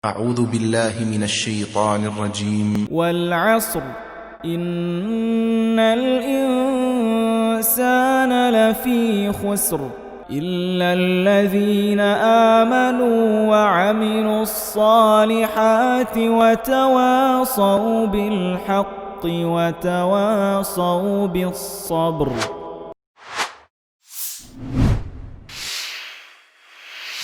أعوذ بالله من الشيطان الرجيم والعصر إن الإنسان لفي خسر إلا الذين آمنوا وعملوا الصالحات وتواصوا بالحق وتواصوا بالصبر.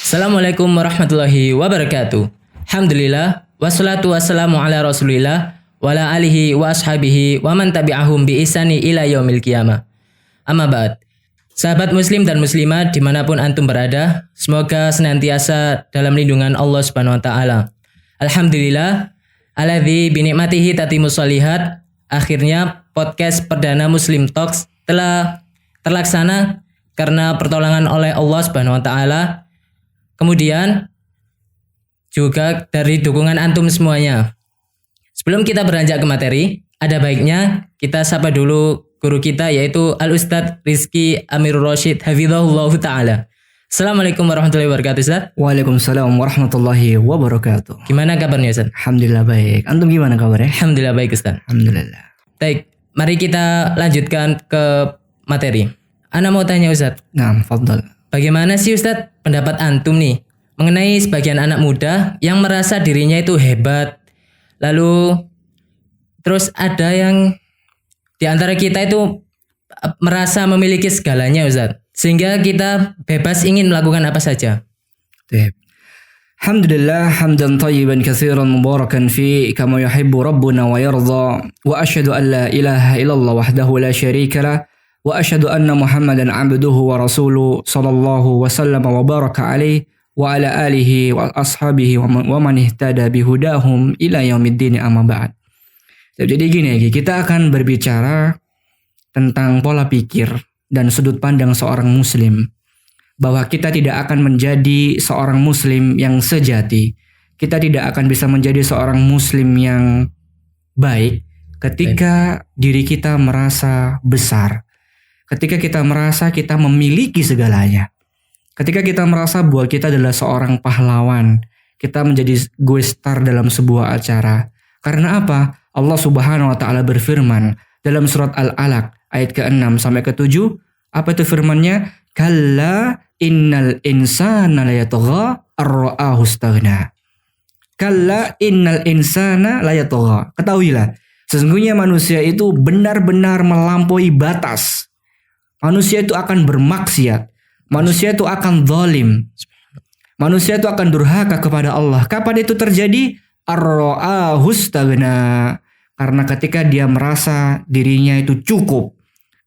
Assalamualaikum warahmatullahi wabarakatuh. Alhamdulillah, wassalatu wassalamu ala rasulillah wa ala alihi wa ashabihi wa man tabi'ahum bi ihsani ila yaumil qiyamah. Amma ba'd. Sahabat muslim dan muslimat dimanapun antum berada, semoga senantiasa dalam lindungan Allah Subhanahu wa taala. Alhamdulillah, alladzi bi ni'matihi tatimus shalihat. Akhirnya podcast perdana Muslim Talks telah terlaksana karena pertolongan oleh Allah Subhanahu wa taala. Kemudian juga dari dukungan antum semuanya. Sebelum kita beranjak ke materi, ada baiknya kita sapa dulu guru kita yaitu Al-Ustadz Rizky Amirul Rasyid Hafizahullah Ta'ala. Assalamualaikum warahmatullahi wabarakatuh, Ustadz. Waalaikumsalam warahmatullahi wabarakatuh. Gimana kabarnya, Ustadz? Alhamdulillah baik. Antum gimana kabarnya? Alhamdulillah baik, Ustadz. Alhamdulillah. Baik, mari kita lanjutkan ke materi. Ana mau tanya, Ustadz. Nah, fadhal. Bagaimana sih, Ustadz, pendapat antum nih mengenai sebagian anak muda yang merasa dirinya itu hebat, lalu terus ada yang di antara kita itu merasa memiliki segalanya, Ustaz, sehingga kita bebas ingin melakukan apa saja. Baik. Alhamdulillah hamdan tayyiban katsiran mubarakan fi kama yuhibbu rabbuna wa yarda wa asyhadu an la ilaha illallah wahdahu la syarika lah wa asyhadu anna Muhammadan 'abduhu wa rasuluhu sallallahu wa sallama wa baraka alaihi wa ala alihi wa ashabihi wa man ihtada bihudahum ila yaumiddin amma ba'd. Jadi gini, kita akan berbicara tentang pola pikir dan sudut pandang seorang muslim, bahwa kita tidak akan menjadi seorang muslim yang sejati. Kita tidak akan bisa menjadi seorang muslim yang baik ketika diri kita merasa besar. Ketika kita merasa kita memiliki segalanya. Ketika kita merasa bahwa kita adalah seorang pahlawan, kita menjadi guest star dalam sebuah acara. Karena apa? Allah Subhanahu wa taala berfirman dalam surat Al-Alaq ayat ke-6 sampai ke-7, apa itu firman-Nya? Kalla innal insana layatagha ar-ra'ahu istaghna. Kalla innal insana layatagha. Ketahuilah, sesungguhnya manusia itu benar-benar melampaui batas. Manusia itu akan bermaksiat. Manusia itu akan zalim. Manusia itu akan durhaka kepada Allah. Kapan itu terjadi? Ar-ra'ahu istaghna. Karena ketika dia merasa dirinya itu cukup.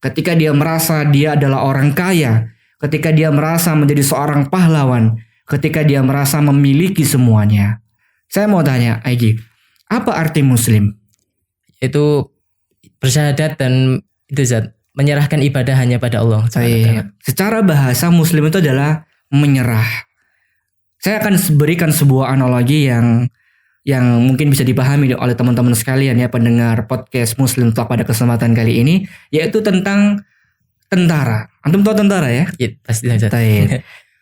Ketika dia merasa dia adalah orang kaya. Ketika dia merasa menjadi seorang pahlawan. Ketika dia merasa memiliki semuanya. Saya mau tanya, Aigi, apa arti muslim? Itu bersyahadat dan itu Zat, menyerahkan ibadah hanya pada Allah. Secara bahasa muslim itu adalah menyerah. Saya akan berikan sebuah analogi yang mungkin bisa dipahami oleh teman-teman sekalian ya, pendengar podcast Muslim Talk pada kesempatan kali ini, yaitu tentang tentara. Antum tahu tentara ya? Ya, pasti saja.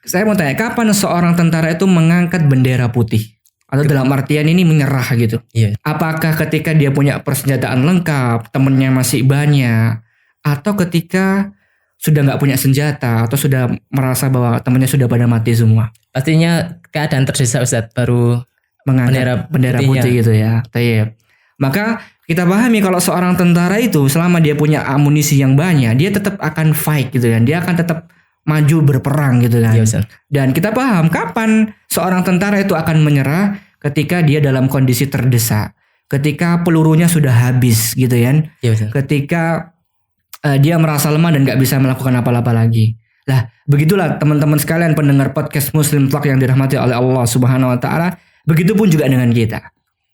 Saya mau tanya, kapan seorang tentara itu mengangkat bendera putih? Atau dalam artian ini menyerah gitu? Iya. Apakah ketika dia punya persenjataan lengkap, temennya masih banyak, atau ketika sudah nggak punya senjata, atau sudah merasa bahwa temannya sudah pada mati semua? Pastinya keadaan terdesak, Ustaz, baru mengangkat bendera putih gitu ya. Maka kita pahami kalau seorang tentara itu selama dia punya amunisi yang banyak, dia tetap akan fight gitu kan. Dia akan tetap maju berperang gitu kan. Ya, Ustaz. Dan kita paham kapan seorang tentara itu akan menyerah, ketika dia dalam kondisi terdesak. Ketika pelurunya sudah habis gitu kan. Ya, Ustaz. Ketika dia merasa lemah dan gak bisa melakukan apa-apa lagi. Lah, begitulah teman-teman sekalian pendengar podcast Muslim Talk yang dirahmati oleh Allah Subhanahu wa taala. Begitupun juga dengan kita.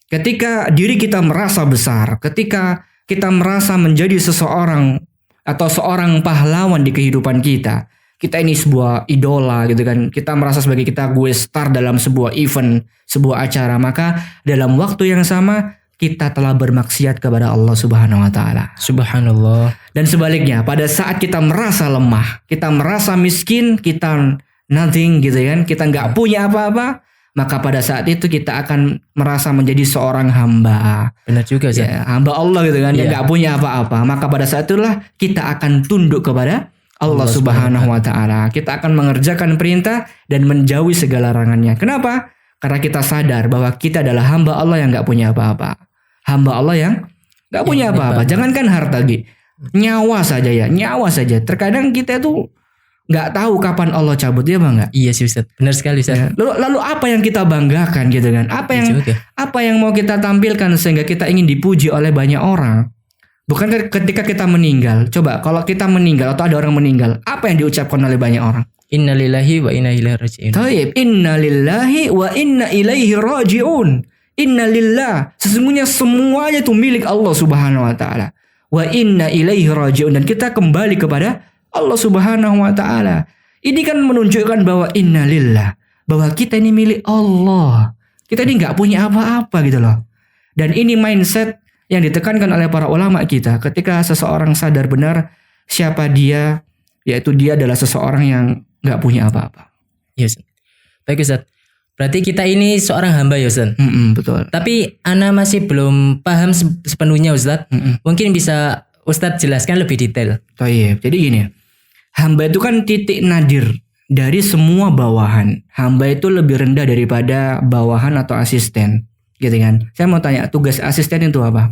Ketika diri kita merasa besar, ketika kita merasa menjadi seseorang atau seorang pahlawan di kehidupan kita ini sebuah idola gitu kan. Kita merasa sebagai kita gue star dalam sebuah event, sebuah acara, maka dalam waktu yang sama kita telah bermaksiat kepada Allah Subhanahu wa taala. Subhanallah. Dan sebaliknya, pada saat kita merasa lemah, kita merasa miskin, kita nothing gitu kan, kita nggak punya apa-apa, maka pada saat itu kita akan merasa menjadi seorang hamba. Benar juga Ustaz. Ya, hamba Allah gitu kan, yang nggak punya apa-apa. Maka pada saat itulah kita akan tunduk kepada Allah Subhanahu wa Ta'ala. Kita akan mengerjakan perintah dan menjauhi segala larangannya. Kenapa? Karena kita sadar bahwa kita adalah hamba Allah yang nggak punya apa-apa. Hamba Allah yang nggak punya apa-apa. Jangankan harta, nyawa saja ya, nyawa saja. Terkadang kita tuh nggak tahu kapan Allah cabut, ya Bang, nggak? Iya sih Ustaz. Benar sekali Ustaz. Ya. Lalu apa yang kita banggakan gitu kan? Apa yang mau kita tampilkan sehingga kita ingin dipuji oleh banyak orang? Bukan ketika kita meninggal. Coba kalau kita meninggal atau ada orang meninggal, apa yang diucapkan oleh banyak orang? Innalillahi wa inna ilaihi raji'un. Taib, innalillahi wa inna ilaihi raji'un. Innalillah, sesungguhnya semuanya itu milik Allah Subhanahu wa Ta'ala. Wa inna ilaihi raji'un, dan kita kembali kepada Allah Subhanahu wa Ta'ala. Ini kan menunjukkan bahwa innalillah, bahwa kita ini milik Allah. Kita ini nggak punya apa-apa gitu loh. Dan ini mindset yang ditekankan oleh para ulama kita ketika seseorang sadar benar siapa dia, yaitu dia adalah seseorang yang nggak punya apa-apa. Yes. Baik Ustaz. Berarti kita ini seorang hamba ya Ustaz. Betul. Tapi ana masih belum paham sepenuhnya Ustaz. Mungkin bisa Ustaz jelaskan lebih detail. Taib. Jadi gini, hamba itu kan titik nadir dari semua bawahan. Hamba itu lebih rendah daripada bawahan atau asisten, gitu kan? Saya mau tanya, tugas asisten itu apa?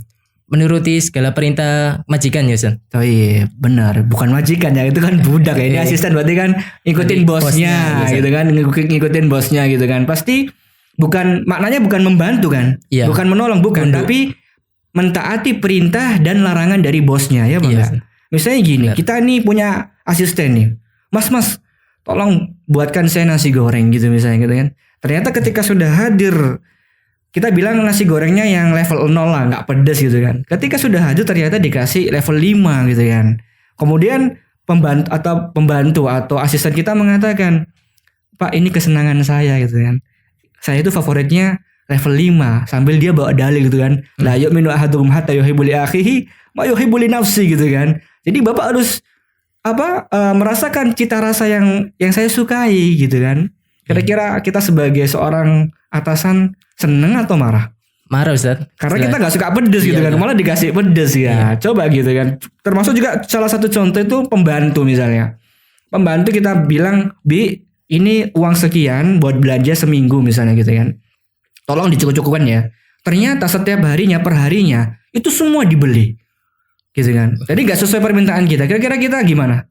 Menuruti segala perintah majikan ya Ustaz. Oh iya, benar. Bukan majikan ya, itu kan budak ya. Ini asisten berarti kan ngikutin bosnya gitu kan, ngikutin bosnya gitu kan. Pasti maknanya bukan membantu kan? Iya. Bukan menolong, bukan. Tapi mentaati perintah dan larangan dari bosnya, ya Bang. Iya. Misalnya gini, kita nih punya asisten nih. Mas, tolong buatkan saya nasi goreng gitu misalnya gitu kan. Ternyata ketika sudah hadir, kita bilang nasi gorengnya yang level 0 lah, nggak pedes gitu kan. Ketika sudah hadir ternyata dikasih level 5 gitu kan. Kemudian pembantu atau asisten kita mengatakan, Pak, ini kesenangan saya gitu kan. Saya itu favoritnya level 5 sambil dia bawa dalil gitu kan. La yu'minu ahadukum hatta yuhibbu li akhihi ma yuhibbu li nafsi gitu kan. Jadi Bapak harus merasakan cita rasa yang saya sukai gitu kan. Kira-kira kita sebagai seorang atasan seneng atau marah? Marah Ustaz. Karena kita nggak suka pedes gitu kan, malah dikasih pedes ya. Coba gitu kan. Termasuk juga salah satu contoh itu pembantu misalnya. Pembantu kita bilang, Bi, ini uang sekian buat belanja seminggu misalnya gitu kan. Tolong dicukup-cukupkan ya. Ternyata setiap harinya, per harinya itu semua dibeli, gitu kan. Jadi nggak sesuai permintaan kita. Kira-kira kita gimana?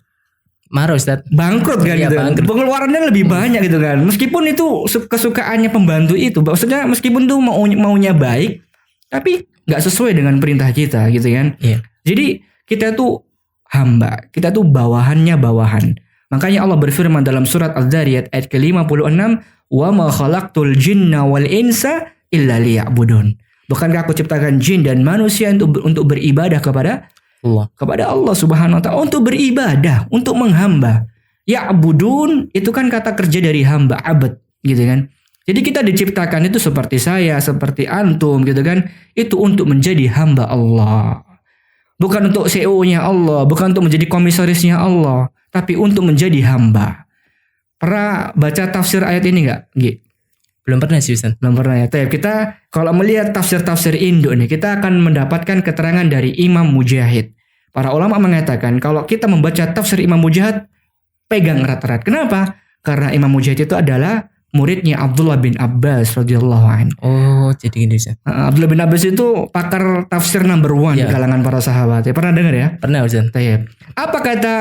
Marah Ustaz. Bangkrut kan gitu. Bangkrut. Pengeluarannya lebih banyak gitu kan. Meskipun itu kesukaannya pembantu itu, maksudnya meskipun tuh maunya baik, tapi nggak sesuai dengan perintah kita gitu kan. Iya. Jadi kita tuh hamba, kita tuh bawahannya bawahan. Makanya Allah berfirman dalam surat Al-Dzariyat ayat ke-56, "Wa ma khalaqtul jinna wal insa illa liya'budun." Bukankah aku ciptakan jin dan manusia untuk beribadah kepada Allah Subhanahu wa Ta'ala, untuk beribadah, untuk menghamba. Ya'budun itu kan kata kerja dari hamba, abad gitu kan. Jadi kita diciptakan itu seperti saya, seperti antum gitu kan. Itu untuk menjadi hamba Allah. Bukan untuk CEO-nya Allah, bukan untuk menjadi komisarisnya Allah, tapi untuk menjadi hamba. Pernah baca tafsir ayat ini enggak? Belum pernah sih Ustaz. Belum pernah ya. Kita kalau melihat tafsir-tafsir Indo nih, kita akan mendapatkan keterangan dari Imam Mujahid. Para ulama mengatakan kalau kita membaca tafsir Imam Mujahid, pegang erat-erat. Kenapa? Karena Imam Mujahid itu adalah muridnya Abdullah bin Abbas radhiyallahu anhu. Oh, jadi gini Ustaz. Abdullah bin Abbas itu pakar tafsir number 1 di kalangan para sahabat. Ya, pernah dengar ya? Pernah Ustaz. Apa kata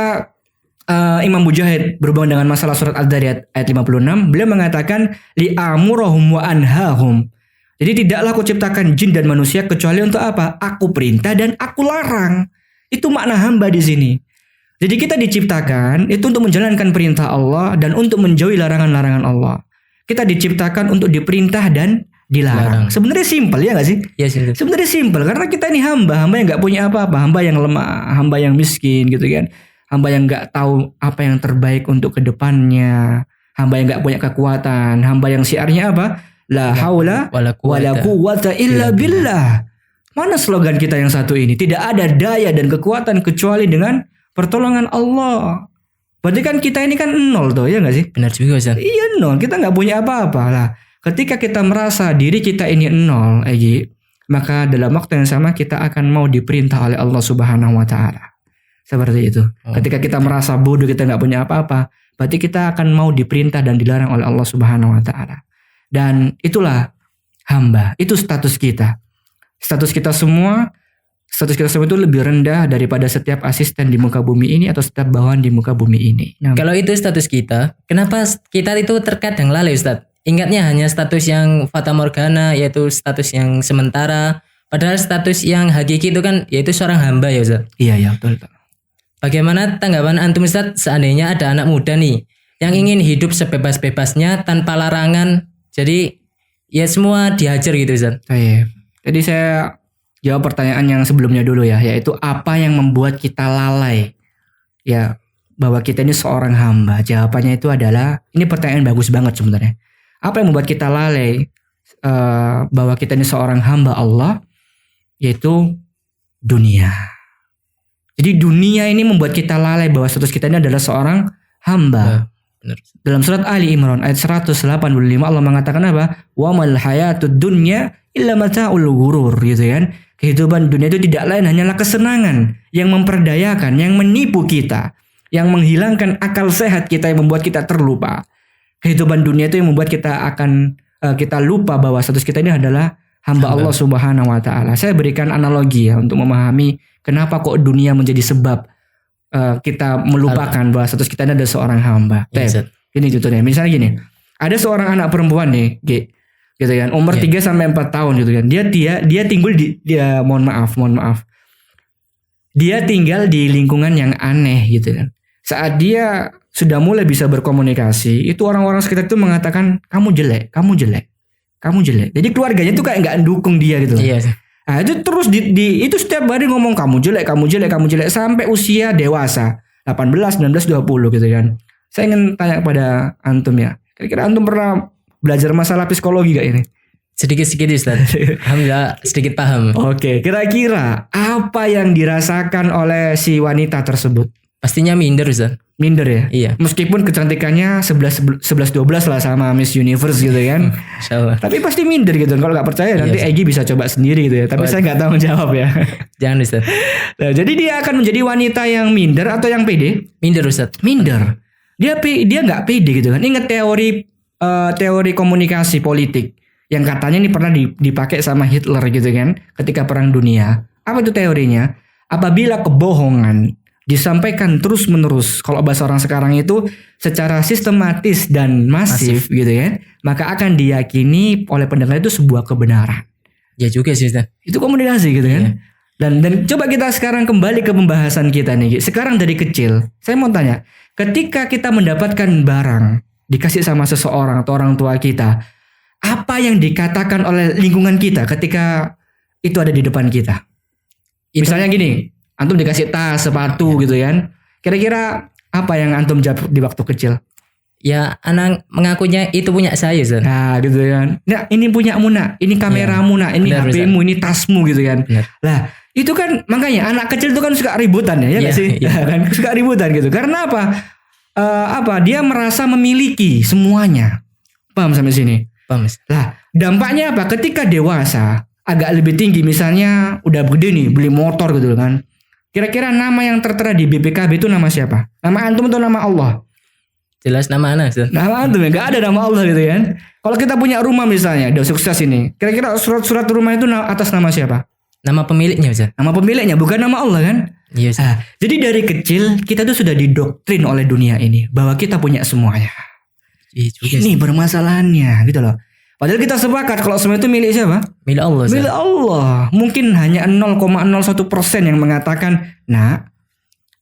Imam Mujahid berhubungan dengan masalah surat Al-Dzariyat ayat 56, beliau mengatakan li'amurahum wa anhahum. Jadi tidaklah aku ciptakan jin dan manusia kecuali untuk apa? Aku perintah dan aku larang. Itu makna hamba di sini. Jadi kita diciptakan itu untuk menjalankan perintah Allah dan untuk menjauhi larangan-larangan Allah. Kita diciptakan untuk diperintah dan dilarang. Sebenarnya simpel ya nggak sih? Iya sih. Sebenarnya simpel karena kita ini hamba yang nggak punya apa-apa, hamba yang lemah, hamba yang miskin gitu kan. Hamba yang nggak tahu apa yang terbaik untuk kedepannya, hamba yang nggak punya kekuatan, hamba yang syiarnya apa? La haula wala quwwata illa billah. Mana slogan kita yang satu ini? Tidak ada daya dan kekuatan kecuali dengan pertolongan Allah. Berarti kan kita ini kan nol tuh, ya nggak sih? Benar juga Ustaz. Iya nol, kita nggak punya apa-apa lah. Ketika kita merasa diri kita ini nol, maka dalam waktu yang sama kita akan mau diperintah oleh Allah Subhanahu wa taala. Seperti itu. Ketika kita merasa bodoh, kita nggak punya apa-apa, berarti kita akan mau diperintah dan dilarang oleh Allah Subhanahu wa taala. Dan itulah hamba, itu status kita. Status kita semua itu lebih rendah daripada setiap asisten di muka bumi ini atau setiap bawahan di muka bumi ini. Nah, Kalau itu status kita, kenapa kita itu terkadang lalai Ustaz? Ingatnya hanya status yang fata morgana, yaitu status yang sementara. Padahal status yang hakiki itu kan yaitu seorang hamba ya Ustaz. iya betul. Bagaimana tanggapan antum Ustaz seandainya ada anak muda nih yang ingin hidup sebebas-bebasnya tanpa larangan, jadi ya semua dihajar gitu Ustaz. Jadi saya jawab pertanyaan yang sebelumnya dulu ya, yaitu apa yang membuat kita lalai ya bahwa kita ini seorang hamba. Jawabannya itu adalah, ini pertanyaan bagus banget sebenarnya. Apa yang membuat kita lalai bahwa kita ini seorang hamba Allah, yaitu dunia. Jadi dunia ini membuat kita lalai bahwa status kita ini adalah seorang hamba. Benar. Dalam surat Ali Imran ayat 185 Allah mengatakan apa? Wa mal hayatud dunya illa mata'ul ghurur, gitu kan. Kehidupan dunia itu tidak lain hanyalah kesenangan yang memperdayakan, yang menipu kita, yang menghilangkan akal sehat kita, yang membuat kita terlupa. Kehidupan dunia itu yang membuat kita lupa bahwa status kita ini adalah hamba Allah Subhanahu wa taala. Saya berikan analogi ya untuk memahami kenapa kok dunia menjadi sebab kita melupakan bahwa status kita ini adalah seorang hamba. Ini contohnya, misalnya gini, ada seorang anak perempuan nih, gitu kan, umur 3 sampai 4 tahun gitu kan. Dia tinggal mohon maaf. Dia tinggal di lingkungan yang aneh gitu kan. Saat dia sudah mulai bisa berkomunikasi, itu orang-orang sekitar itu mengatakan kamu jelek. Jadi keluarganya tuh kayak enggak mendukung dia gitu. Iya. Nah, itu terus itu setiap hari ngomong kamu jelek sampai usia dewasa 18, 19, 20 gitu kan. Saya ingin tanya kepada antum ya. Kira-kira antum pernah belajar masalah psikologi gak ini? Sedikit-sedikit Ustaz. Alhamdulillah sedikit paham. Oke, kira-kira apa yang dirasakan oleh si wanita tersebut? Pastinya minder Ustaz. Minder ya? Iya. Meskipun kecantikannya 11-12 lah sama Miss Universe gitu kan. Insyaallah. Tapi pasti minder gitu. Kalau gak percaya nanti Egy bisa coba sendiri gitu ya. Tapi saya gak tahu jawab ya. Jangan Ustaz. Nah, jadi dia akan menjadi wanita yang minder atau yang pede? Minder Ustaz. Minder. Dia gak pede gitu kan. Ingat teori komunikasi politik yang katanya ini pernah dipakai sama Hitler gitu kan ketika perang dunia. Apa itu teorinya? Apabila kebohongan disampaikan terus-menerus, kalau bahasa orang sekarang itu secara sistematis dan masif gitu ya, maka akan diyakini oleh pendengar itu sebuah kebenaran. Ya juga sih Ustaz. Itu komunikasi gitu kan. Dan coba kita sekarang kembali ke pembahasan kita nih. Sekarang dari kecil, saya mau tanya, ketika kita mendapatkan barang dikasih sama seseorang atau orang tua kita, apa yang dikatakan oleh lingkungan kita ketika itu ada di depan kita? Misalnya gini, antum dikasih tas, sepatu gitu kan. Kira-kira apa yang antum jawab di waktu kecil? Ya anak mengakunya itu punya saya Ustaz. Nah gitu kan. Nah ini punyamu nak, ini kameramu nak, ini HP-mu, ini tasmu gitu kan. Lah itu kan makanya anak kecil itu kan suka ributan ya gak sih? Kan suka ributan gitu. Karena apa? Dia merasa memiliki semuanya. Paham sampai sini? Paham Ustaz. Lah dampaknya apa? Ketika dewasa agak lebih tinggi, misalnya udah gede nih beli motor gitu kan. Kira-kira nama yang tertera di BPKB itu nama siapa? Nama antum atau nama Allah? Jelas nama anak Ustaz. Nama antum ya, gak ada nama Allah gitu kan. Kalau kita punya rumah misalnya, udah sukses ini, kira-kira surat-surat rumah itu atas nama siapa? Nama pemiliknya Ustaz. Nama pemiliknya, bukan nama Allah kan? Iya Ustaz. Jadi dari kecil kita tuh sudah didoktrin oleh dunia ini bahwa kita punya semuanya. Ini bermasalahannya gitu loh. Padahal kita sepakat kalau semua itu milik siapa? Milik Allah. Milik Allah. Mungkin hanya 0,01% yang mengatakan, nak,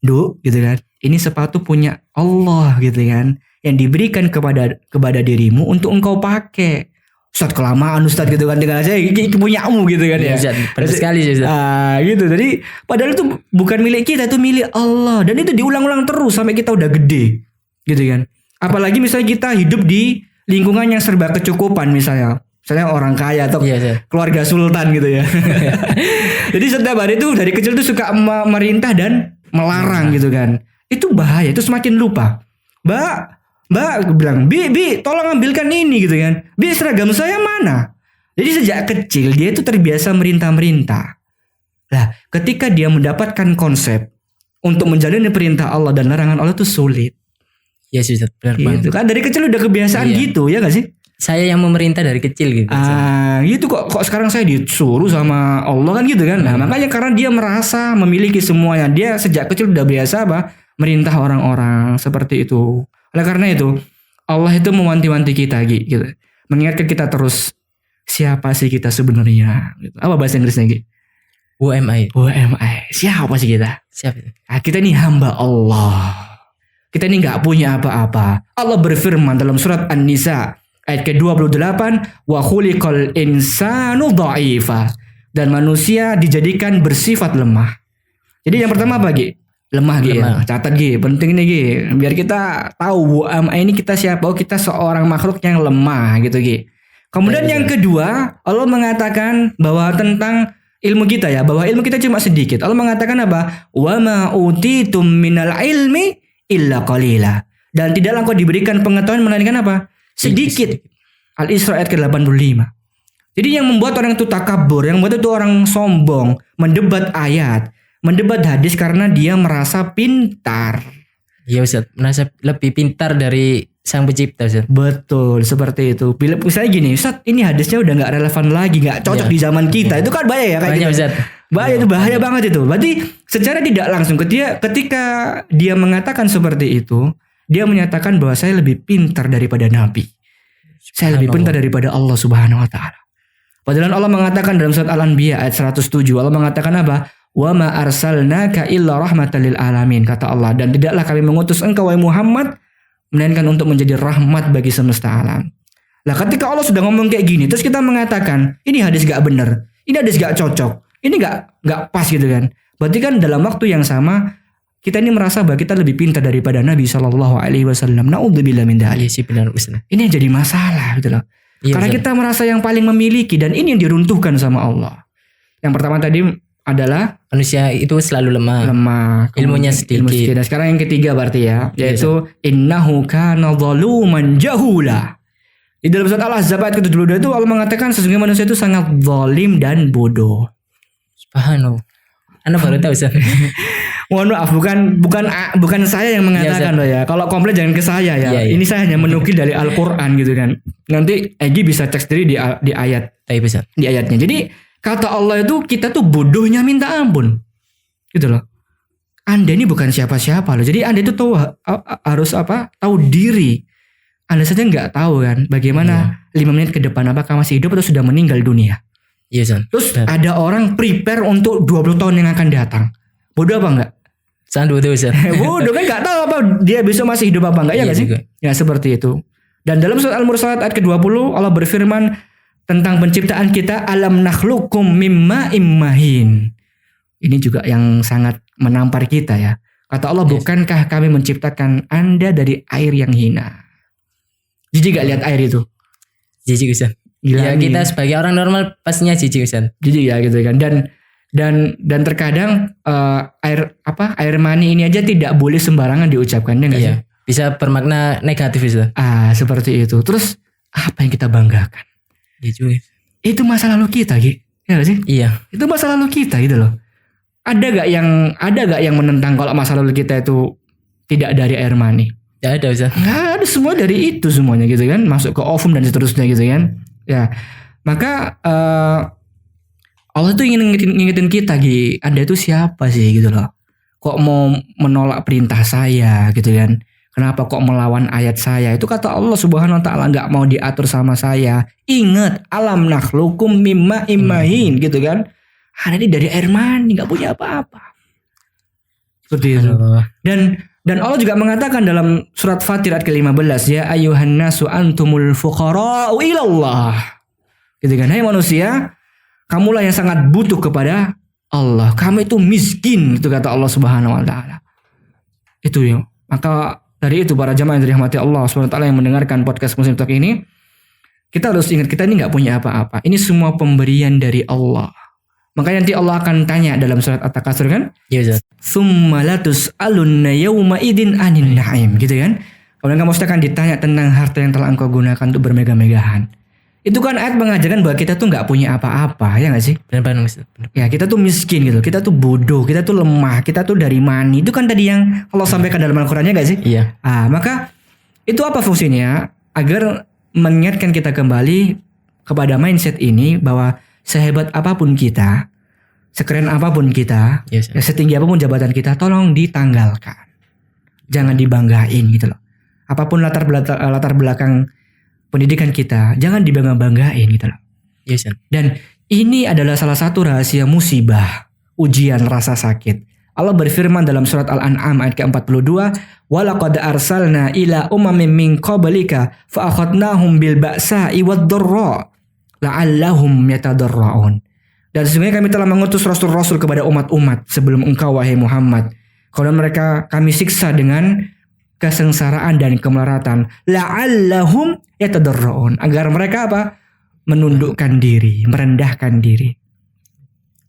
Duk, gitu kan. Ini sepatu punya Allah gitu kan. Yang diberikan kepada dirimu untuk engkau pakai. Ustaz kelamaan Ustaz gitu kan. Tinggal aja itu punyamu gitu kan ya. Benar sekali sih Ustaz. Gitu. Jadi padahal itu bukan milik kita, itu milik Allah. Dan itu diulang-ulang terus sampai kita udah gede. Gitu kan. Apalagi misalnya kita hidup di lingkungan yang serba kecukupan misalnya orang kaya atau keluarga sultan gitu ya. Jadi setiap hari itu dari kecil tuh suka merintah dan melarang gitu kan. Itu bahaya, itu semakin lupa. Mbak, Mbak bilang, Bi, tolong ambilkan ini gitu kan. Bi, seragam saya mana? Jadi sejak kecil dia itu terbiasa merintah-merintah. Lah, ketika dia mendapatkan konsep untuk menjalani perintah Allah dan larangan Allah itu sulit. Ya Ustaz, benar Gitu banget. kan dari kecil udah kebiasaan Iya. gitu ya gak sih? Saya yang memerintah dari kecil gitu. Gitu kok sekarang saya disuruh sama Allah kan gitu kan. Nah, makanya karena dia merasa memiliki semuanya, dia sejak kecil udah biasa merintah orang-orang seperti itu. Oleh karena itu, Allah itu mewanti-wanti kita gitu. Mengingatkan kita terus siapa sih kita sebenarnya gitu. Apa bahasa Inggrisnya Gi? UMI. Siapa sih kita? Siapa? Nah, kita ini hamba Allah. Kita ini nggak punya apa-apa. Allah berfirman dalam surat An-Nisa ayat ke-28, wa khuliqal insanu dha'ifa. Dan manusia dijadikan bersifat lemah. Jadi yang pertama apa Gi? Lemah Gi ya. Catat Gi, penting nih Gi. Biar kita tahu ini kita siapa. Oh, kita seorang makhluk yang lemah gitu Gi. Kemudian yang kedua, Allah mengatakan bahwa tentang ilmu kita ya, bahwa ilmu kita cuma sedikit. Allah mengatakan apa? Wa ma utitum minal ilmi illa qalila. Dan tidaklah engkau diberikan pengetahuan melainkan apa? Sedikit. Al-Isra ayat ke-85. Jadi yang membuat orang itu takabur, yang membuat itu orang sombong, mendebat ayat, mendebat hadis karena dia merasa pintar. Iya Ustaz, merasa lebih pintar dari Sang Pencipta Ustaz. Betul, seperti itu. Bila misalnya gini, Ustaz, ini hadisnya udah nggak relevan lagi, nggak cocok Iya. di zaman kita. Itu kan bahaya ya kayak Banyak gitu. Ustaz. Bahaya itu, bahaya banget itu. Berarti secara tidak langsung ketika dia mengatakan seperti itu, dia menyatakan bahwa saya lebih pintar daripada Nabi. Saya lebih pintar daripada Allah Subhanahu wa taala. Padahal Allah mengatakan dalam surat Al-Anbiya ayat 107, Allah mengatakan apa? Wa ma arsalnaka illa rahmatan lil alamin, kata Allah, dan tidaklah kami mengutus engkau wahai Muhammad melainkan untuk menjadi rahmat bagi semesta alam. Lah ketika Allah sudah ngomong kayak gini, terus kita mengatakan ini hadis gak benar, ini hadis gak cocok, ini gak pas gitu kan. Berarti kan dalam waktu yang sama kita ini merasa bahwa kita lebih pintar daripada Nabi SAW. Na'udzubillah min dzalik. Iya sih benar Ustaz. Ini yang jadi masalah gitu loh. Iya, Karena Ustaz. kita merasa yang paling memiliki dan ini yang diruntuhkan sama Allah. Yang pertama tadi adalah Manusia itu selalu lemah. kemudian Ilmunya sedikit. Dan sekarang yang ketiga berarti ya, yaitu innahu kana zaluman jahula. Di dalam surat Al-Ahzab ayat ke-72 itu Allah mengatakan sesungguhnya manusia itu sangat zalim dan bodoh. Subhanallah. Anda baru tahu Ustaz. Mohon maaf, bukan saya yang mengatakan loh ya. Kalau komplain jangan ke saya ya. Iya, iya. Ini saya hanya menukil dari Al-Qur'an gitu kan. Nanti Egi bisa cek sendiri di ayat Tapi Ustaz. di ayatnya. Jadi kata Allah itu kita tuh bodohnya minta ampun. Gitu loh. Anda ini bukan siapa-siapa loh. Jadi Anda itu tahu harus apa? Tahu diri. Anda saja nggak tahu kan bagaimana 5 menit ke depan apakah masih hidup atau sudah meninggal dunia. Iya Ustaz. Terus ada orang prepare untuk 20 tahun yang akan datang. Bodoh apa enggak? Sangat bodoh Ustaz. Bodoh kan nggak tahu apa dia besok masih hidup apa enggak ya Iya nggak sih? juga. Ya seperti itu. Dan dalam surat Al-Mursalat ayat ke-20 Allah berfirman tentang penciptaan kita, alam nakhluqum mimma immahin. Ini juga yang sangat menampar kita ya. Kata Allah, bukankah kami menciptakan Anda dari air yang hina? Jijik gak lihat air itu? Jijik Ustaz. Gila Ya nih. kita sebagai orang normal pastinya jijik Ustaz. Jijik ya gitu kan. Dan terkadang air mani ini aja tidak boleh sembarangan diucapkan ya nggak sih? Iya. Bisa bermakna negatif Ustaz. Seperti itu. Terus apa yang kita banggakan? Iya juga. Itu masa lalu kita, Ki. Ya nggak sih? Iya. Itu masa lalu kita gitu loh. Ada gak yang menentang kalau masa lalu kita itu tidak dari air mani? Tidak ada Ustaz. Nggak ada, semua dari itu semuanya gitu kan. Masuk ke ovum dan seterusnya gitu kan. Ya. Maka Allah tuh ingin ngingetin kita, Gi. Anda itu siapa sih gitu loh. Kok mau menolak perintah saya gitu kan. Kenapa kok melawan ayat saya? Itu kata Allah Subhanahu wa taala, enggak mau diatur sama saya. Ingat, alam nakhluqum mimma immahin gitu kan. Anda ini dari air mani, enggak punya apa-apa. Seperti itu. Dan Allah juga mengatakan dalam surat Fatir ayat ke-15, ya ayyuhan nasu antumul fuqara'u ilallah. Gitu kan, hai manusia, kamulah yang sangat butuh kepada Allah. Kamu itu miskin, itu kata Allah Subhanahu wa taala. Itu ya. Maka dari itu para jamaah yang dirahmati Allah SWT yang mendengarkan podcast Muslim Talk ini, kita harus ingat kita ini nggak punya apa-apa. Ini semua pemberian dari Allah. Makanya nanti Allah akan tanya dalam surat At-Takatsur kan? Iya Ustaz. Tsumma latus'alunna yawma idin anin na'im, gitu kan? Kemudian kamu akan ditanya tentang harta yang telah engkau gunakan untuk bermegah-megahan. Itu kan ayat mengajarkan bahwa kita tuh nggak punya apa-apa, ya nggak sih? Benar Ustaz. Ya, kita tuh miskin gitu, kita tuh bodoh, kita tuh lemah, kita tuh dari mani. Itu kan tadi yang Allah sampaikan dalam Al-Qur'annya nggak sih? Iya. Maka itu apa fungsinya? Agar mengingatkan kita kembali kepada mindset ini bahwa sehebat apapun kita, sekeren apapun kita, Yes, ya, setinggi apapun jabatan kita, tolong ditanggalkan. Jangan dibanggain gitu loh. Apapun latar belakang pendidikan kita, jangan dibangga-banggain gitu loh. Yes, Dan ini adalah salah satu rahasia musibah, ujian rasa sakit. Allah berfirman dalam surat Al-An'am ayat ke-42, "Walaqad arsalna ila umamin min qablika fa akhadnahum bil ba'sa'i wad-dharra la'allahum yatadarraun." Dan sesungguhnya kami telah mengutus rasul-rasul kepada umat-umat sebelum engkau wahai Muhammad. Kalau mereka kami siksa dengan kesengsaraan dan kemelaratan, la'allahum yatadarraun, agar mereka apa? Menundukkan diri, merendahkan diri.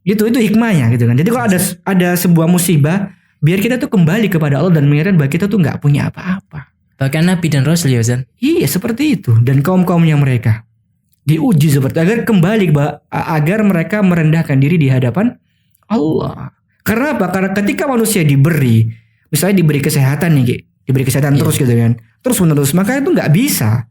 Itu hikmahnya gitu kan. Jadi kalau ada sebuah musibah, biar kita tuh kembali kepada Allah dan mengingatkan bahwa kita tuh nggak punya apa-apa. Bahkan Nabi dan Rasul ya Ustaz. Iya, seperti itu. Dan kaum-kaumnya mereka diuji seperti agar kembali agar mereka merendahkan diri di hadapan Allah. Karena apa? Karena ketika manusia diberi, misalnya diberi kesehatan nih, Ki. Diberi kesehatan terus gitu kan, terus menerus, maka itu nggak bisa.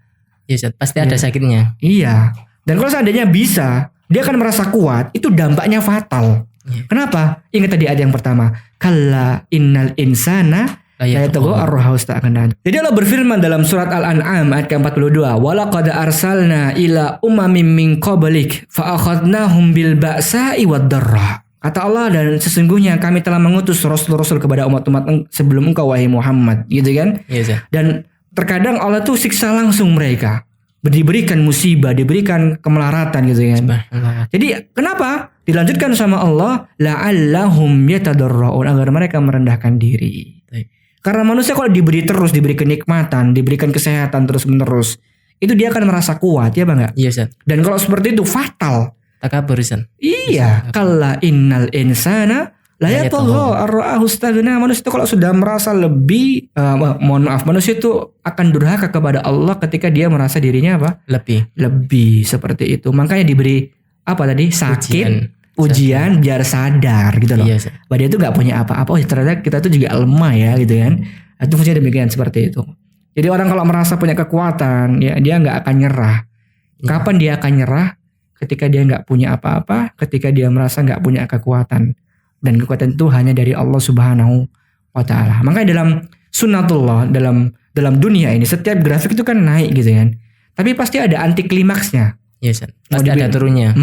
Yes, pasti ada sakitnya. Iya. Dan kalau seandainya bisa, dia akan merasa kuat, itu dampaknya fatal. Kenapa? Ingat tadi ayat yang pertama, kalla innal insana layataghu ar-ruha ista'kana. Jadi Allah berfirman dalam surat Al-An'am ayat ke-42, walaqad arsalna ila umamin min qablik fa akhadnahum bil ba'sa'i wad-dharra. Kata Allah, dan sesungguhnya kami telah mengutus rasul-rasul kepada umat-umat sebelum engkau wahai Muhammad, gitu kan? Yes, Dan terkadang Allah tuh siksa langsung mereka, diberikan musibah, diberikan kemelaratan gitu kan. Jadi kenapa? Dilanjutkan sama Allah, la'allahum yatadarraun, agar mereka merendahkan diri. Karena manusia kalau diberi terus, diberi kenikmatan, diberikan kesehatan terus menerus, itu dia akan merasa kuat, ya Bang? Iya, Dan kalau seperti itu fatal. Takabur Ustaz. Iya, kalla innal insana la yatagha ar-ra'ahu istaghna. Manusia itu kalau sudah merasa lebih manusia itu akan durhaka kepada Allah ketika dia merasa dirinya apa? Lebih seperti itu. Makanya diberi apa tadi? Sakit, ujian biar sadar gitu loh. Iya, bahwa dia itu enggak punya apa-apa. Oh, ternyata kita tuh juga lemah ya gitu kan. Itu fungsinya demikian seperti itu. Jadi orang kalau merasa punya kekuatan, ya dia enggak akan nyerah. Kapan dia akan nyerah? Ketika dia nggak punya apa-apa, ketika dia merasa nggak punya kekuatan, dan kekuatan itu hanya dari Allah Subhanahu wa Ta'ala. Makanya dalam sunnatullah, dalam dunia ini setiap grafik itu kan naik gitu kan, tapi pasti ada anti klimaksnya. Yes, pasti ada turunnya.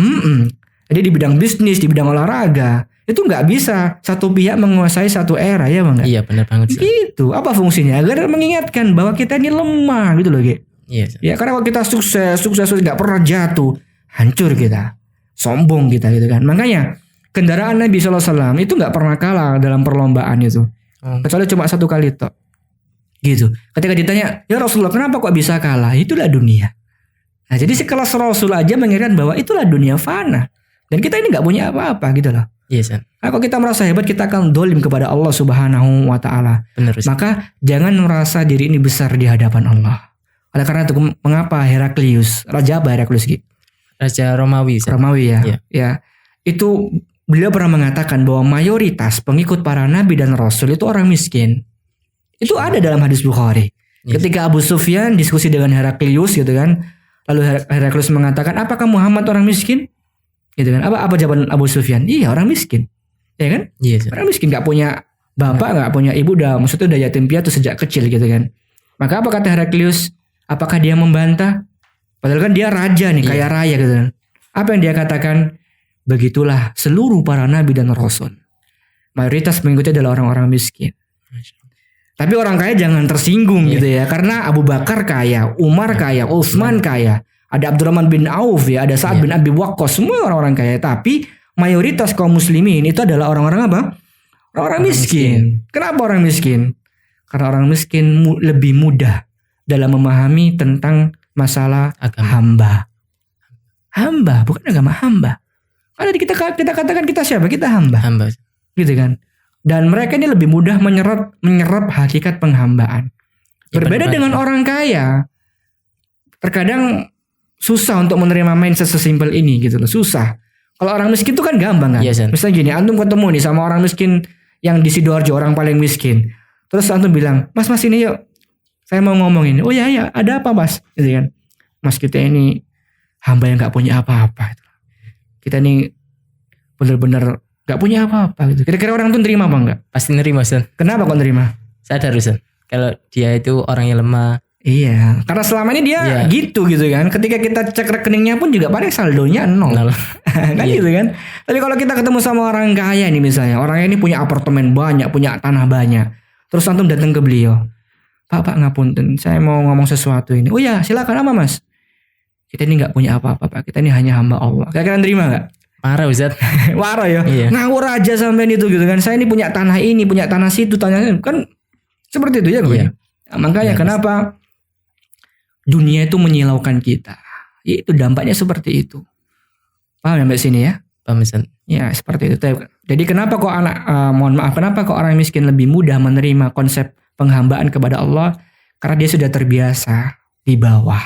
Jadi di bidang bisnis, di bidang olahraga, itu nggak bisa satu pihak menguasai satu era, ya Bang? Iya, benar banget. Gitu. Apa fungsinya? Agar mengingatkan bahwa kita ini lemah gitu loh, Ge. Yes. Ya, karena kalau kita sukses nggak pernah jatuh, hancur kita, sombong kita gitu kan. Makanya kendaraan Nabi SAW itu nggak pernah kalah dalam perlombaan itu, kecuali cuma satu kali toh. Gitu. Ketika ditanya, ya Rasulullah kenapa kok bisa kalah? Itulah dunia. Nah, jadi sekelas Rasul aja mengingatkan bahwa itulah dunia fana, dan kita ini nggak punya apa-apa gitu loh. Yes, nah, kalau kita merasa hebat, kita akan dolim kepada Allah Subhanahu wa Ta'ala. Maka jangan merasa diri ini besar di hadapan Allah. Oleh karena itu, mengapa Heraklius, raja apa Heraklius? Raja Romawi. Romawi ya. Yeah. Ya. Itu beliau pernah mengatakan bahwa mayoritas pengikut para nabi dan rasul itu orang miskin. Itu ada dalam hadis Bukhari. Yes. Ketika Abu Sufyan diskusi dengan Heraklius gitu kan. Lalu Heraklius mengatakan, "Apakah Muhammad orang miskin?" Gitu kan. Apa jawaban Abu Sufyan? Iya, orang miskin. Ya kan? Yes. Orang miskin, enggak punya bapak, enggak punya ibu, maksudnya udah yatim piatu sejak kecil gitu kan. Maka apa kata Heraklius? Apakah dia membantah? Padahal kan dia raja nih, kaya raya gitu kan. Apa yang dia katakan? Begitulah seluruh para nabi dan rasul. Mayoritas pengikutnya adalah orang-orang miskin. Tapi orang kaya jangan tersinggung gitu ya. Karena Abu Bakar kaya, Umar kaya, Utsman kaya. Ada Abdurrahman bin Auf ya, ada Sa'ad bin Abi Waqqas, semua orang-orang kaya. Tapi mayoritas kaum muslimin itu adalah orang-orang apa? Orang miskin. Kenapa orang miskin? Karena orang miskin lebih mudah dalam memahami tentang masalah agama. Hamba, bukan agama, hamba. Karena kita katakan kita siapa? Kita hamba. Gitu kan. Dan mereka ini lebih mudah menyerap hakikat penghambaan. Berbeda dengan orang kaya. Terkadang susah untuk menerima mindset sesimpel ini gitu loh. Susah. Kalau orang miskin itu kan gampang kan. Iya, San. Misalnya gini, antum ketemu nih sama orang miskin yang di Sidoarjo, orang paling miskin. Terus antum bilang, mas ini yuk, saya mau ngomong ini. Oh ya, ada apa mas? Gitu kan. Mas, kita ini hamba yang gak punya apa-apa. Kita ini benar-benar gak punya apa-apa gitu. Kira-kira orang tuh nerima apa enggak? Pasti nerima, San. Kenapa kok nerima? Sadar, San. Kalau dia itu orang yang lemah. Iya, karena selama ini dia gitu kan. Ketika kita cek rekeningnya pun juga paling saldonya 0. Kan gitu kan. Tapi kalau kita ketemu sama orang kaya nih misalnya, orang ini punya apartemen banyak, punya tanah banyak. Terus antum datang ke beliau, Pak ngapunten, saya mau ngomong sesuatu ini. Oh ya, silakan, apa mas? Kita ini nggak punya apa-apa Pak, kita ini hanya hamba Allah. Kira-kira nerima nggak? Marah Ustaz. Marah ya. Iya. Ngawur aja sampai itu gitu kan. Saya ini punya tanah ini, punya tanah situ, tanah kan seperti itu ya. Iya. Nah, makanya kenapa dunia itu menyilaukan kita? Itu dampaknya seperti itu. Paham sampai sini ya? Paham Ustaz. Ya seperti itu. Jadi kenapa kok kenapa kok orang miskin lebih mudah menerima konsep penghambaan kepada Allah? Karena dia sudah terbiasa di bawah.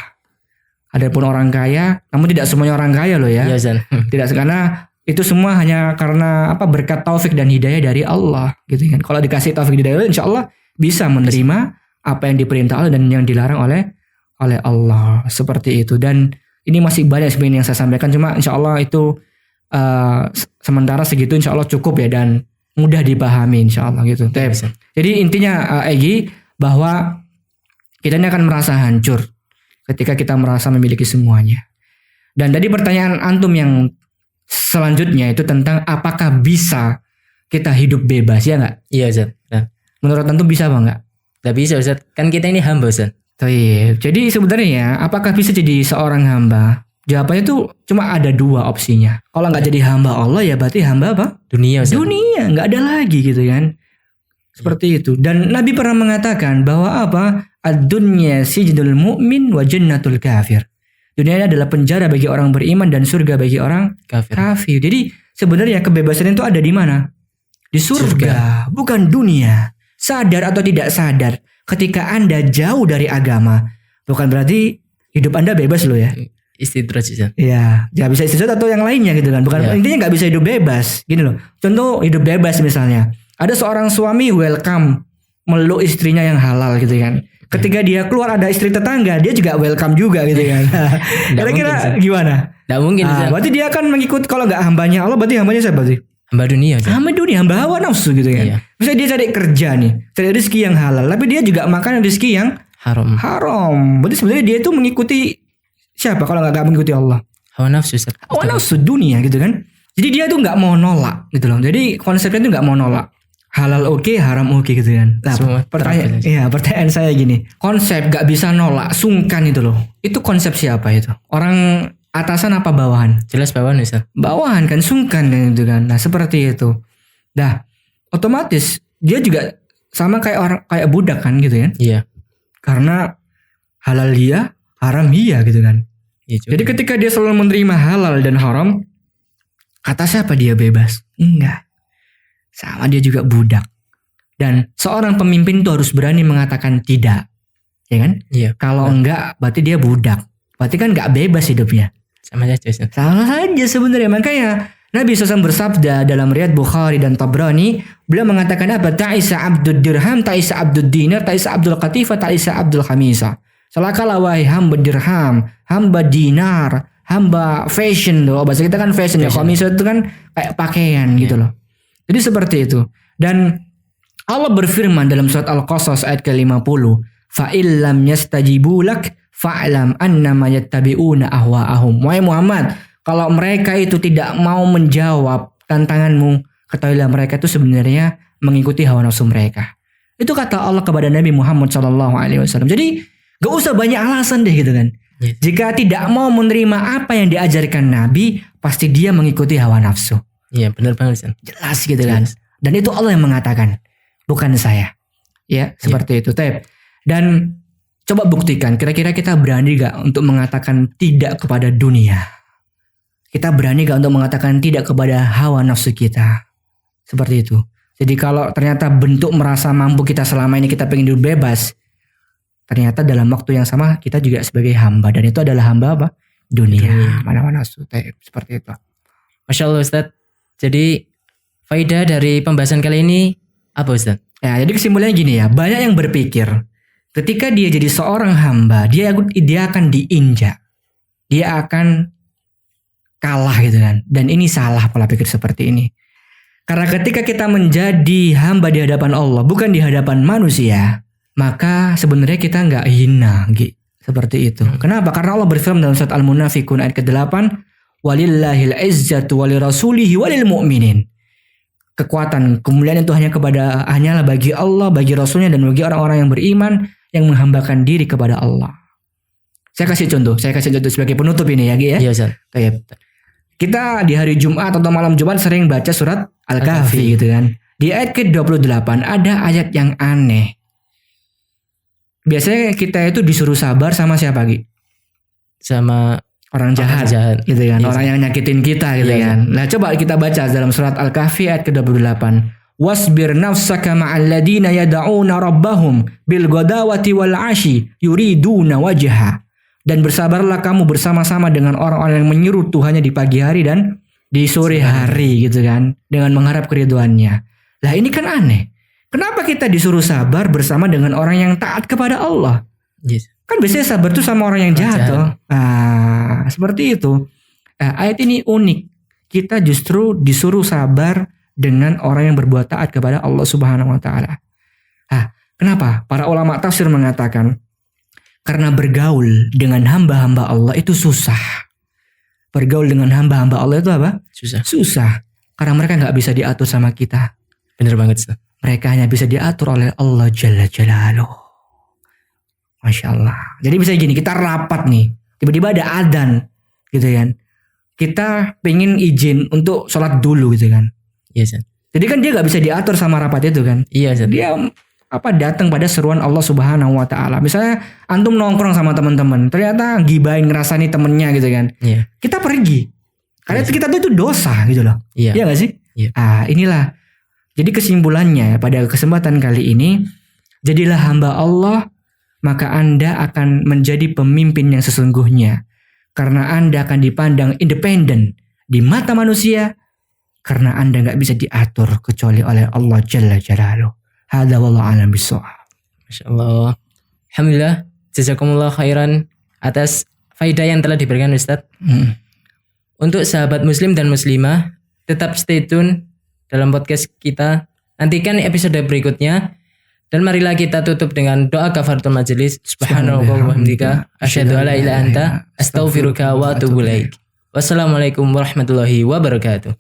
Adapun orang kaya, namun tidak semuanya orang kaya loh ya. Iya, Zan. Tidak, karena itu semua hanya karena berkat taufik dan hidayah dari Allah gitu kan. Kalau dikasih taufik dan hidayah, insya Allah bisa menerima apa yang diperintah Allah dan yang dilarang oleh Allah, seperti itu. Dan ini masih banyak sebenarnya yang saya sampaikan, cuma insya Allah itu sementara segitu insya Allah cukup ya, dan mudah dipahami insya Allah gitu. Jadi intinya Egy, bahwa kita ini akan merasa hancur ketika kita merasa memiliki semuanya. Dan tadi pertanyaan antum yang selanjutnya itu tentang apakah bisa kita hidup bebas, ya nggak? Iya Ustaz. Nah. Menurut antum bisa apa nggak? Nggak bisa Ustaz, kan kita ini hamba Ustaz. Jadi sebenarnya apakah bisa jadi seorang hamba? Jawabannya tuh cuma ada 2 opsinya. Kalau nggak jadi hamba Allah, ya berarti hamba apa? Dunia Ustaz. Dunia, nggak ada lagi gitu kan. Seperti itu. Dan Nabi pernah mengatakan bahwa ad-dunya sijnul mu'min wa jannatul kafir. Dunia ini adalah penjara bagi orang beriman dan surga bagi orang kafir. Jadi sebenarnya kebebasan itu ada di mana? Di surga, bukan dunia. Sadar atau tidak sadar, ketika Anda jauh dari agama, bukan berarti hidup Anda bebas loh ya. Istidraj Ustaz. Iya, nggak bisa istidraj atau yang lainnya gitu kan. Bukan intinya nggak bisa hidup bebas, gini loh. Contoh hidup bebas misalnya. Ada seorang suami welcome meluk istrinya yang halal gitu kan. Ketika dia keluar ada istri tetangga, dia juga welcome juga gitu kan. Kira-kira gimana? Nggak mungkin. Berarti dia akan mengikut, kalau nggak hambanya Allah, berarti hambanya siapa sih? Hamba dunia. Hamba dunia, hamba hawa nafsu gitu kan. Misalnya dia cari kerja nih, cari rezeki yang halal, tapi dia juga makan rezeki yang haram. Berarti sebenarnya dia itu mengikuti siapa kalau nggak mengikuti Allah? Hawa nafsu. Hawa nafsu dunia gitu kan. Jadi dia tuh nggak mau nolak gitu loh. Jadi konsepnya itu nggak mau nolak. Halal oke, haram oke gitu kan. Nah, pertanyaan saya gini, konsep gak bisa nolak, sungkan itu loh, itu konsep siapa itu? Orang atasan apa bawahan? Jelas bawahan Ustaz. Bawahan kan, sungkan kan gitu kan. Nah seperti itu. Nah otomatis dia juga sama kayak budak kan gitu kan. Iya. Karena halal dia, haram dia gitu kan. Iya, jadi ketika dia selalu menerima halal dan haram, kata siapa dia bebas? Enggak. Sama dia juga budak. Dan seorang pemimpin itu harus berani mengatakan tidak. Ya kan? Iya. Kalau enggak berarti dia budak. Berarti kan enggak bebas hidupnya. Sama saja. Sama saja sebenarnya. Makanya Nabi SAW bersabda dalam riwayat Bukhari dan Tabrani, beliau mengatakan apa? Ta'isa abdud dirham, ta'isa abdud dinar, ta'isa abdul qatifah, ta'isa abdul khamisa. Celakalah wahai hamba dirham, hamba dinar, hamba fashion loh. Bahasa kita kan fashion. Ya. Khamisa itu kan kayak pakaian gitu loh. Jadi seperti itu. Dan Allah berfirman dalam surat Al-Qasas ayat ke-50, fa illam yastajibu lak fa'lam annama yattabi'una ahwa'ahum. Wahai Muhammad, kalau mereka itu tidak mau menjawab tantanganmu, ketahuilah mereka itu sebenarnya mengikuti hawa nafsu mereka. Itu kata Allah kepada Nabi Muhammad SAW. Jadi gak usah banyak alasan deh gitu kan. Jika tidak mau menerima apa yang diajarkan Nabi, pasti dia mengikuti hawa nafsu. Iya benar banget. Jelas gitu kan. Dan itu Allah yang mengatakan, bukan saya. Ya seperti itu. Dan coba buktikan, kira-kira kita berani gak untuk mengatakan tidak kepada dunia? Kita berani gak untuk mengatakan tidak kepada hawa nafsu kita? Seperti itu. Jadi kalau ternyata bentuk merasa mampu kita selama ini kita pengen hidup bebas, ternyata dalam waktu yang sama kita juga sebagai hamba, dan itu adalah hamba apa? Dunia. Mana-mana seperti itu. Masya Allah Ustadz. Jadi faedah dari pembahasan kali ini apa Ustadz? Ya, jadi kesimpulannya gini ya, banyak yang berpikir ketika dia jadi seorang hamba, dia akan diinjak, dia akan kalah gitu kan. Dan ini salah pola pikir seperti ini. Karena ketika kita menjadi hamba di hadapan Allah, bukan di hadapan manusia, maka sebenarnya kita nggak hina, seperti itu. Kenapa? Karena Allah berfirman dalam surat Al-Munafiqun ayat ke-8, walillahil izzatu walirasulihi walil mu'minin. Kekuatan, kemuliaan itu hanyalah bagi Allah, bagi Rasulnya, dan bagi orang-orang yang beriman yang menghambakan diri kepada Allah. Saya kasih contoh sebagai penutup ini ya, Gi ya. Iya Ustaz. Kita di hari Jumat atau malam Jumat sering baca surat Al-Kahfi gitu kan. Di ayat ke-28 ada ayat yang aneh. Biasanya kita itu disuruh sabar sama siapa, Gi? Sama orang jahat gitu kan. Iya, orang yang nyakitin kita gitu kan. Nah, coba kita baca dalam surat Al-Kahfi ayat ke-28. Wasbir nafsaka ma'al ladina yad'una rabbahum bil ghadawati wal 'ashi yuriduna wajha. Dan bersabarlah kamu bersama-sama dengan orang-orang yang menyeru Tuhannya di pagi hari dan di sore hari gitu kan, dengan mengharap keriduannya. Lah ini kan aneh. Kenapa kita disuruh sabar bersama dengan orang yang taat kepada Allah? Yes. Kan biasanya sabar tuh sama orang yang jahat toh. Nah, seperti itu. Ayat ini unik. Kita justru disuruh sabar dengan orang yang berbuat taat kepada Allah Subhanahu wa taala. Kenapa? Para ulama tafsir mengatakan karena bergaul dengan hamba-hamba Allah itu susah. Bergaul dengan hamba-hamba Allah itu apa? Susah. Karena mereka nggak bisa diatur sama kita. Bener banget Ustaz. Mereka hanya bisa diatur oleh Allah Jalla Jalaluh. Masya Allah. Jadi bisa gini, kita rapat nih, tiba-tiba ada adzan gitu kan. Kita pengen izin untuk sholat dulu gitu kan. Iya Ustaz. Jadi kan dia nggak bisa diatur sama rapat itu kan. Iya Ustaz. Dia datang pada seruan Allah Subhanahu wa taala. Misalnya antum nongkrong sama teman-teman, ternyata gibahin ngerasani temennya gitu kan. Iya. Kita pergi. Karena kita tuh itu dosa gitu loh. Iya. Iya gak sih? Iya. Inilah. Jadi kesimpulannya pada kesempatan kali ini, jadilah hamba Allah, maka Anda akan menjadi pemimpin yang sesungguhnya. Karena Anda akan dipandang independen di mata manusia, karena Anda gak bisa diatur kecuali oleh Allah Jalla Jalaluh. Hadza wallahu a'lam bishawab. Masya Allah. Alhamdulillah. Jazakumullah khairan atas faedah yang telah diberikan Ustadz. Untuk sahabat muslim dan muslimah, tetap stay tune dalam podcast kita. Nantikan episode berikutnya. Dan marilah kita tutup dengan doa kafaratul majelis. Subhanallah wa bihamdika asyhadu alla ilaha illa anta astaghfiruka wa atubu ilaik. Wassalamualaikum warahmatullahi wabarakatuh.